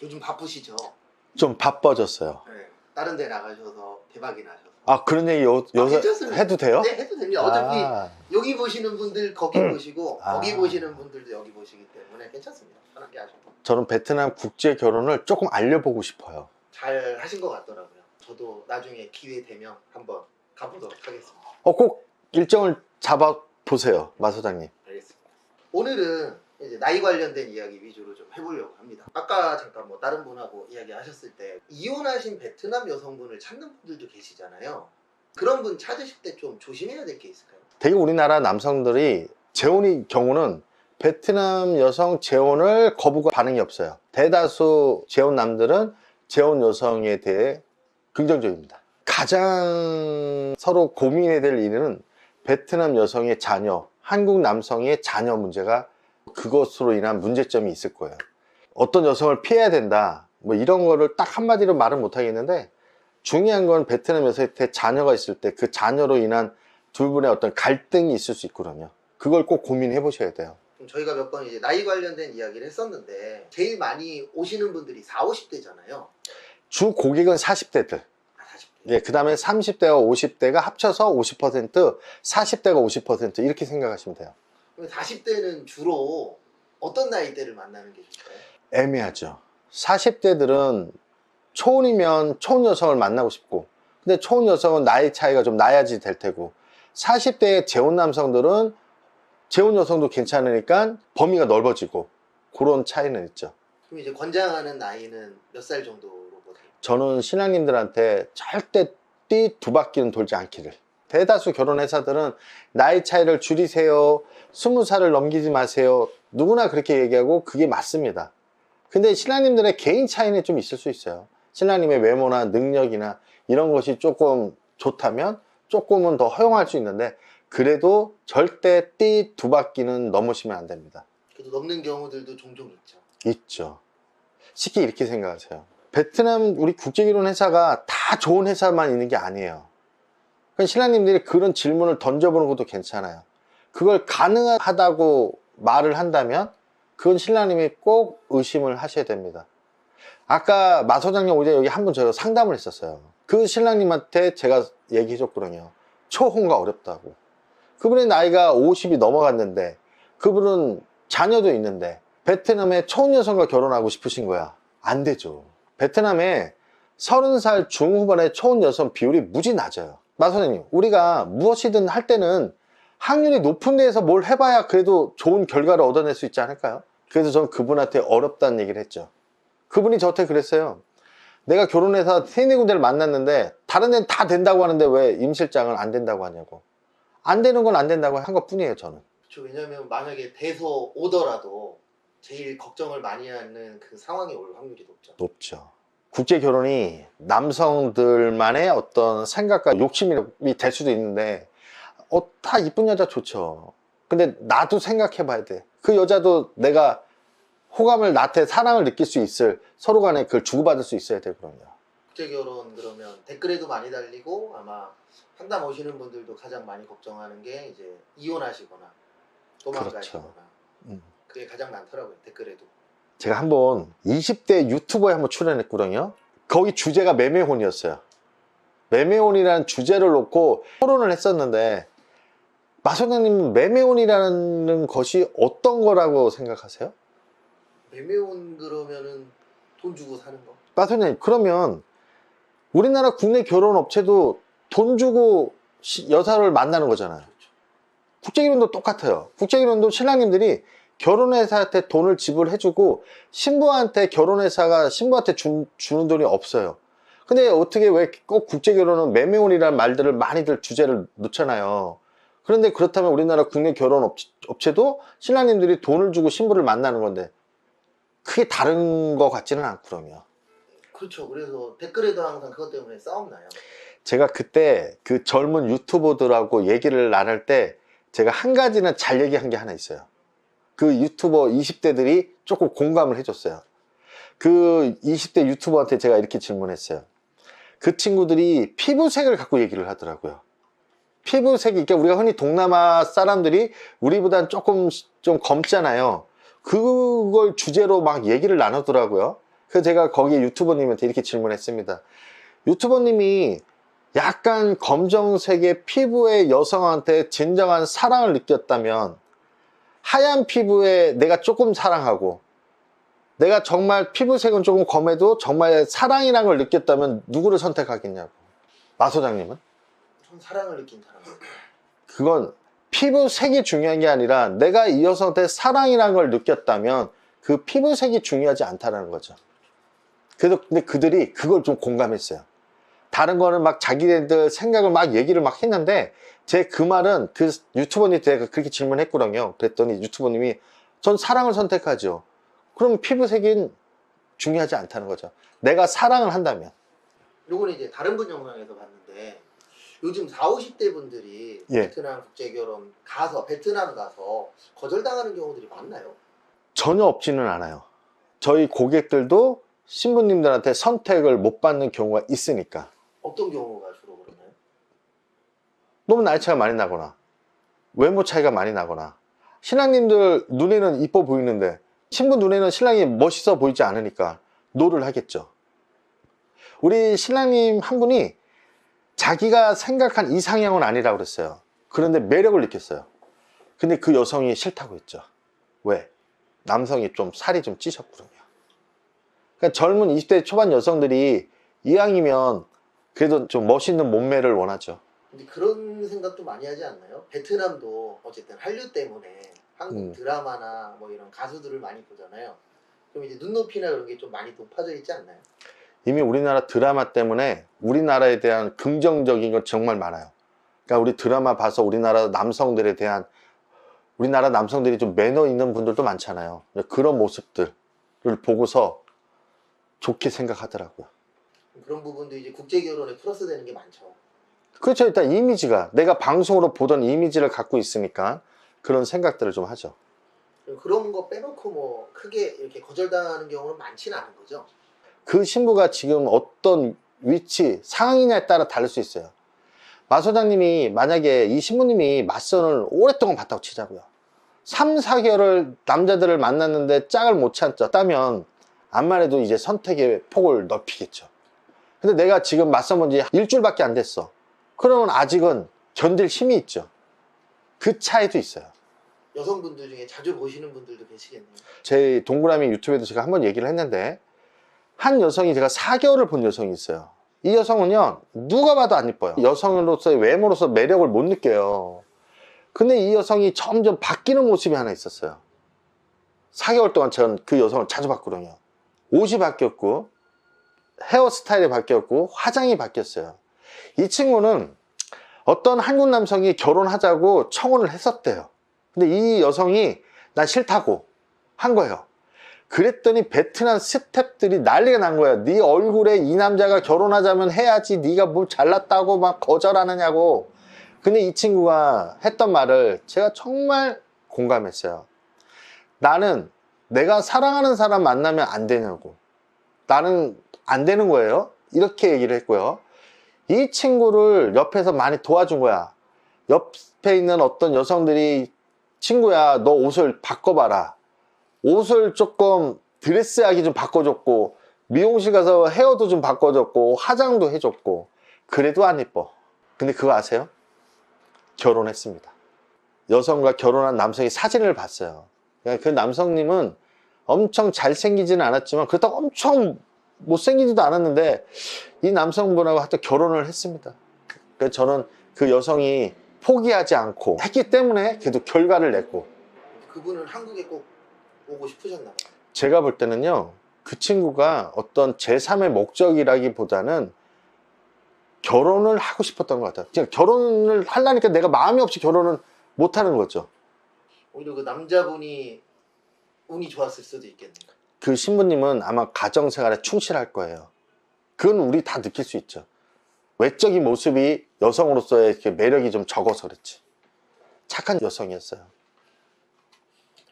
요즘 바쁘시죠? 좀 바빠졌어요. 네. 다른 데 나가셔서 대박이 나셔서. 아, 그런 얘기 요새 괜찮습니다. 해도 돼요? 네, 해도 됩니다. 어차피 아, 여기 보시는 분들 거기 보시고 거기 아. 보시는 분들도 여기 보시기 때문에 괜찮습니다. 편하게 하셔도. 저는 베트남 국제 결혼을 조금 알려보고 싶어요. 잘 하신 것 같더라고요. 저도 나중에 기회 되면 한번 가보도록 하겠습니다. 꼭 일정을 잡아 보세요, 마 소장님. 알겠습니다. 오늘은 이제 나이 관련된 이야기 위주로 좀 해보려고 합니다. 아까 잠깐 뭐 다른 분하고 이야기하셨을 때 이혼하신 베트남 여성분을 찾는 분들도 계시잖아요. 그런 분 찾으실 때 좀 조심해야 될 게 있을까요? 되게 우리나라 남성들이 재혼의 경우는 베트남 여성 재혼을 거부가 반응이 없어요. 대다수 재혼 남들은 재혼 여성에 대해 긍정적입니다. 가장 서로 고민해야 될 일은 베트남 여성의 자녀, 한국 남성의 자녀 문제가 그것으로 인한 문제점이 있을 거예요. 어떤 여성을 피해야 된다, 뭐 이런 거를 딱 한마디로 말은 못 하겠는데, 중요한 건 베트남 여성한테 자녀가 있을 때 그 자녀로 인한 두 분의 어떤 갈등이 있을 수 있거든요. 그걸 꼭 고민해 보셔야 돼요. 저희가 몇 번 이제 나이 관련된 이야기를 했었는데 제일 많이 오시는 분들이 40, 50대잖아요. 주 고객은 40대들. 40대. 예, 그 다음에 30대와 50대가 합쳐서 50%, 40대가 50% 이렇게 생각하시면 돼요. 40대는 주로 어떤 나이대를 만나는 게 좋을까요? 애매하죠. 40대들은 초혼이면 초혼 여성을 만나고 싶고, 근데 초혼 여성은 나이 차이가 좀 나야지 될 테고, 40대의 재혼 남성들은 재혼 여성도 괜찮으니까 범위가 넓어지고, 그런 차이는 있죠. 그럼 이제 권장하는 나이는 몇 살 정도로 보세요? 저는 신랑님들한테 절대 띠 두 바퀴는 돌지 않기를. 대다수 결혼회사들은 나이 차이를 줄이세요, 20살을 넘기지 마세요, 누구나 그렇게 얘기하고 그게 맞습니다. 근데 신랑님들의 개인 차이는 좀 있을 수 있어요. 신랑님의 외모나 능력이나 이런 것이 조금 좋다면 조금은 더 허용할 수 있는데, 그래도 절대 띠 두 바퀴는 넘으시면 안 됩니다. 그래도 넘는 경우들도 종종 있죠. 있죠. 쉽게 이렇게 생각하세요. 베트남 우리 국제결혼 회사가 다 좋은 회사만 있는 게 아니에요. 그러니까 신랑님들이 그런 질문을 던져보는 것도 괜찮아요. 그걸 가능하다고 말을 한다면 그건 신랑님이 꼭 의심을 하셔야 됩니다. 아까 마 소장님 오전에 여기 한 분 저희가 상담을 했었어요. 그 신랑님한테 제가 얘기해 줬거든요. 초혼가 어렵다고. 그분의 나이가 50이 넘어갔는데, 그분은 자녀도 있는데 베트남의 초혼 여성과 결혼하고 싶으신 거야. 안 되죠. 베트남에 30살 중후반의 초혼 여성 비율이 무지 낮아요. 마 소장님, 우리가 무엇이든 할 때는 확률이 높은 데에서 뭘 해봐야 그래도 좋은 결과를 얻어낼 수 있지 않을까요? 그래서 전 그분한테 어렵다는 얘기를 했죠. 그분이 저한테 그랬어요. 내가 결혼해서 3-4군데를 만났는데 다른 데는 다 된다고 하는데 왜 임 실장은 안 된다고 하냐고. 안 되는 건 안 된다고 한 것 뿐이에요, 저는. 그렇죠. 왜냐하면 만약에 돼서 오더라도 제일 걱정을 많이 하는 그 상황이 올 확률이 높죠. 높죠. 국제 결혼이 남성들만의 어떤 생각과 욕심이 될 수도 있는데, 다 이쁜 여자 좋죠. 근데 나도 생각해 봐야 돼. 그 여자도 내가 호감을, 나한테 사랑을 느낄 수 있을, 서로 간에 그걸 주고받을 수 있어야 되거든요. 국제결혼 그러면 댓글에도 많이 달리고 아마 상담 오시는 분들도 가장 많이 걱정하는 게 이제 이혼하시거나 도망가시거나 그렇죠. 그게 가장 많더라고요, 댓글에도. 제가 한번 20대 유튜버에 한번 출연했거든요. 거기 주제가 매매혼이었어요. 매매혼이라는 주제를 놓고 토론을 했었는데, 마 소장님은 매매혼이라는 것이 어떤 거라고 생각하세요? 매매혼 그러면은 돈 주고 사는 거? 마 소장님, 그러면 우리나라 국내 결혼 업체도 돈 주고 여사를 만나는 거잖아요. 그렇죠. 국제결혼도 똑같아요. 국제결혼도 신랑님들이 결혼회사한테 돈을 지불해주고 신부한테 결혼회사가 신부한테 주는 돈이 없어요. 근데 어떻게 왜 꼭 국제결혼은 매매혼이라는 말들을 많이들 주제를 놓잖아요. 그런데 그렇다면 우리나라 국내 결혼 업체도 신랑님들이 돈을 주고 신부를 만나는 건데 크게 다른 거 같지는 않고요. 그렇죠. 그래서 댓글에도 항상 그것 때문에 싸움 나요. 제가 그때 그 젊은 유튜버들하고 얘기를 나눌 때 제가 한 가지는 잘 얘기한 게 하나 있어요. 그 유튜버 20대들이 조금 공감을 해줬어요. 그 20대 유튜버한테 제가 이렇게 질문했어요. 그 친구들이 피부색을 갖고 얘기를 하더라고요. 피부색이, 그러니까 우리가 흔히 동남아 사람들이 우리보단 조금 좀 검잖아요. 그걸 주제로 막 얘기를 나누더라고요. 그래서 제가 거기 유튜버님한테 이렇게 질문했습니다. 유튜버님이 약간 검정색의 피부의 여성한테 진정한 사랑을 느꼈다면, 하얀 피부에 내가 조금 사랑하고 내가 정말 피부색은 조금 검해도 정말 사랑이라는 걸 느꼈다면 누구를 선택하겠냐고. 마 소장님은? 전 사랑을 느낀 사람. 그건 피부색이 중요한 게 아니라 내가 이 여성한테 사랑이라는 걸 느꼈다면 그 피부색이 중요하지 않다는 거죠. 그래도 근데 그들이 그걸 좀 공감했어요. 다른 거는 막 자기네들 생각을 막 얘기를 막 했는데, 제 그 말은 그 유튜버님한테 제가 그렇게 질문했거든요. 그랬더니 유튜버님이 전 사랑을 선택하죠. 그럼 피부색은 중요하지 않다는 거죠. 내가 사랑을 한다면. 요거는 이제 다른 분 영상에서 봤는데, 요즘 40, 50대 분들이 예. 베트남 국제결혼 가서 베트남 가서 거절당하는 경우들이 많나요? 전혀 없지는 않아요. 저희 고객들도 신부님들한테 선택을 못 받는 경우가 있으니까. 어떤 경우가 주로 그러나요? 너무 나이 차이가 많이 나거나 외모 차이가 많이 나거나, 신랑님들 눈에는 이뻐 보이는데 신부 눈에는 신랑이 멋있어 보이지 않으니까 노를 하겠죠. 우리 신랑님 한 분이 자기가 생각한 이상형은 아니라고 그랬어요. 그런데 매력을 느꼈어요. 근데 그 여성이 싫다고 했죠. 왜? 남성이 좀 살이 좀 찌셨거든요. 그러니까 젊은 20대 초반 여성들이 이왕이면 그래도 좀 멋있는 몸매를 원하죠. 근데 그런 생각도 많이 하지 않나요? 베트남도 어쨌든 한류 때문에 한국 드라마나 뭐 이런 가수들을 많이 보잖아요. 그럼 이제 눈높이나 그런 게 좀 많이 높아져 있지 않나요? 이미 우리나라 드라마 때문에 우리나라에 대한 긍정적인 건 정말 많아요. 그러니까 우리 드라마 봐서 우리나라 남성들에 대한, 우리나라 남성들이 좀 매너 있는 분들도 많잖아요. 그런 모습들을 보고서 좋게 생각하더라고요. 그런 부분도 이제 국제결혼에 플러스 되는 게 많죠. 그렇죠. 일단 이미지가, 내가 방송으로 보던 이미지를 갖고 있으니까 그런 생각들을 좀 하죠. 그런 거 빼놓고 뭐 크게 이렇게 거절당하는 경우는 많지는 않은 거죠. 그 신부가 지금 어떤 위치, 상황이냐에 따라 다를 수 있어요. 마 소장님이 만약에 이 신부님이 맞선을 오랫동안 봤다고 치자고요. 3, 4개월을 남자들을 만났는데 짝을 못 찾았다면 암만 해도 이제 선택의 폭을 넓히겠죠. 근데 내가 지금 맞선 본 지 일주일밖에 안 됐어. 그러면 아직은 견딜 힘이 있죠. 그 차이도 있어요. 여성분들 중에 자주 보시는 분들도 계시겠네요. 제 동그라미 유튜브에도 제가 한번 얘기를 했는데, 한 여성이, 제가 4개월을 본 여성이 있어요. 이 여성은요, 누가 봐도 안 이뻐요. 여성으로서의 외모로서 매력을 못 느껴요. 근데 이 여성이 점점 바뀌는 모습이 하나 있었어요. 4개월 동안 전 그 여성을 자주 봤거든요. 옷이 바뀌었고 헤어스타일이 바뀌었고 화장이 바뀌었어요. 이 친구는 어떤 한국 남성이 결혼하자고 청혼을 했었대요. 근데 이 여성이 나 싫다고 한 거예요. 그랬더니 베트남 스태프들이 난리가 난 거야. 네 얼굴에 이 남자가 결혼하자면 해야지, 네가 뭘 잘났다고 막 거절하느냐고. 근데 이 친구가 했던 말을 제가 정말 공감했어요. 나는 내가 사랑하는 사람 만나면 안 되냐고. 나는 안 되는 거예요. 이렇게 얘기를 했고요. 이 친구를 옆에서 많이 도와준 거야. 옆에 있는 어떤 여성들이 친구야, 너 옷을 바꿔봐라. 옷을 조금 드레스하게 좀 바꿔줬고, 미용실 가서 헤어도 좀 바꿔줬고, 화장도 해줬고. 그래도 안 이뻐. 근데 그거 아세요? 결혼했습니다. 여성과 결혼한 남성이 사진을 봤어요. 그 남성님은 엄청 잘생기지는 않았지만 그렇다고 엄청 못생기지도 않았는데 이 남성분하고 하여튼 결혼을 했습니다. 그래서 저는 그 여성이 포기하지 않고 했기 때문에 그래도 결과를 냈고. 그분은 한국에 꼭 오고 싶으셨나 봐요. 제가 볼 때는요, 그 친구가 어떤 제3의 목적이라기보다는 결혼을 하고 싶었던 것 같아요. 그냥 결혼을 하려니까 내가 마음이 없이 결혼을 못 하는 거죠. 오히려 그 남자분이 운이 좋았을 수도 있겠네요. 그 신부님은 아마 가정생활에 충실할 거예요. 그건 우리 다 느낄 수 있죠. 외적인 모습이 여성으로서의 매력이 좀 적어서 그렇지. 착한 여성이었어요.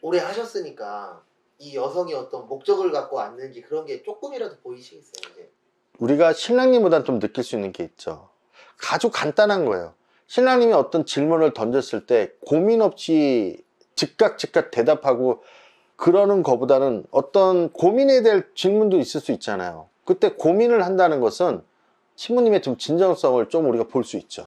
오래 하셨으니까 이 여성이 어떤 목적을 갖고 왔는지 그런 게 조금이라도 보이시겠어요, 이제? 우리가 신랑님보다는 좀 느낄 수 있는 게 있죠. 아주 간단한 거예요. 신랑님이 어떤 질문을 던졌을 때 고민 없이 즉각 대답하고 그러는 거보다는 어떤 고민해야 될 질문도 있을 수 있잖아요. 그때 고민을 한다는 것은 신부님의 좀 진정성을 좀 우리가 볼 수 있죠.